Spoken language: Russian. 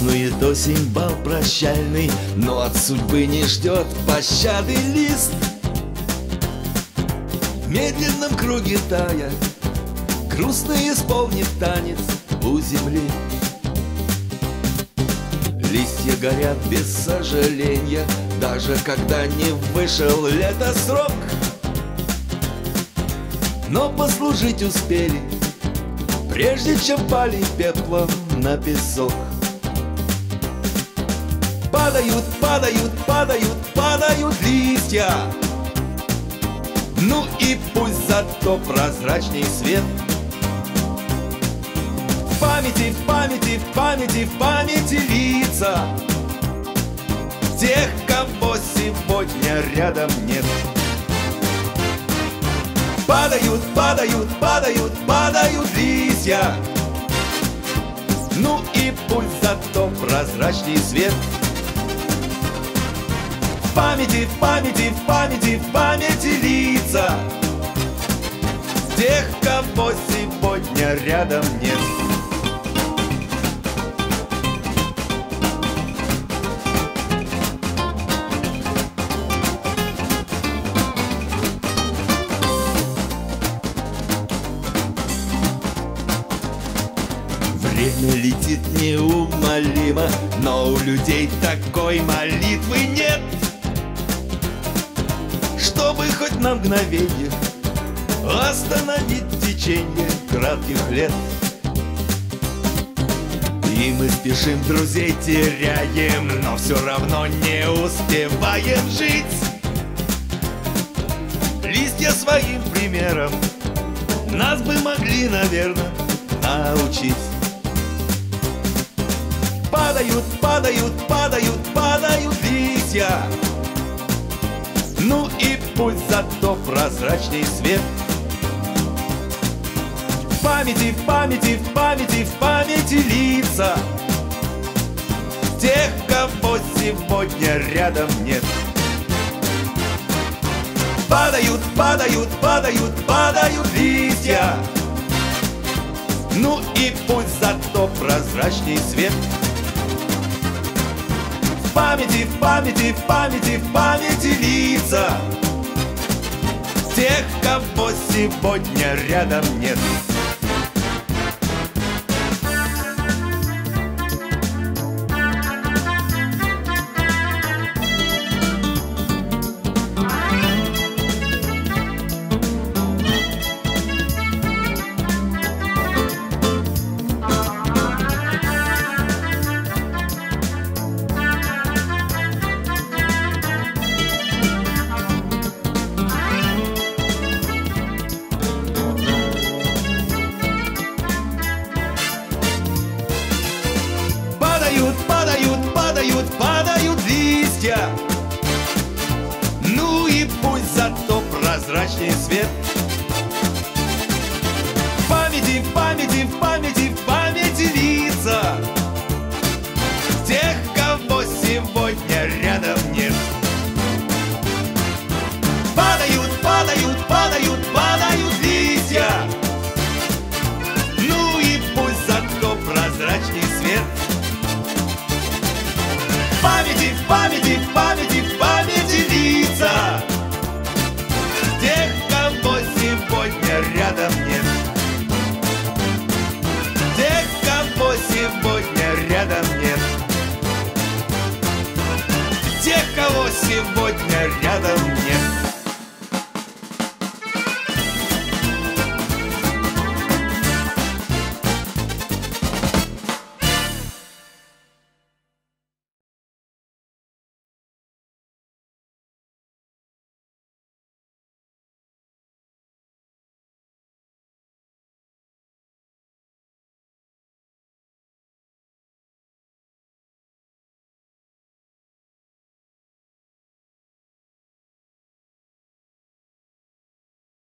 Празднует осень бал прощальный, но от судьбы не ждет пощады лист. В медленном круге тая грустно исполнит танец у земли. Листья горят без сожаления, даже когда не вышел лето срок. Но послужить успели, прежде чем пали пеплом на песок. Падают, падают, падают, падают листья. Ну и пусть зато прозрачней свет. В памяти, в памяти, в памяти, в памяти лица тех, кого сегодня рядом нет. Падают, падают, падают, падают листья. Ну и пусть зато прозрачней свет. В памяти, в памяти, в памяти, в памяти лица тех, кого сегодня рядом нет. Время летит неумолимо, но у людей такой молитвы нет, чтобы хоть на мгновенье остановить течение кратких лет. И мы спешим, друзей теряем, но все равно не успеваем жить. Листья своим примером нас бы могли, наверное, научить. Падают, падают, падают, падают листья. Ну и пусть зато прозрачней свет. В памяти, в памяти, в памяти, в памяти лица тех, кого сегодня рядом нет. Падают, падают, падают, падают листья. Ну и пусть зато прозрачней свет. В памяти, в памяти, в памяти, в памяти лица тех, кого сегодня рядом нет. Падают, падают, падают листья. Ну и пусть зато прозрачней свет. В памяти, в памяти, в памяти, в памяти лица тех, кого сегодня рядом нет. Падают, падают, падают, падают листья. Ну и пусть зато прозрачней свет. В памяти, в памяти, в памяти, в памяти лица тех, кого сегодня рядом нет. Тех, кого сегодня рядом нет. Тех, кого сегодня рядом нет.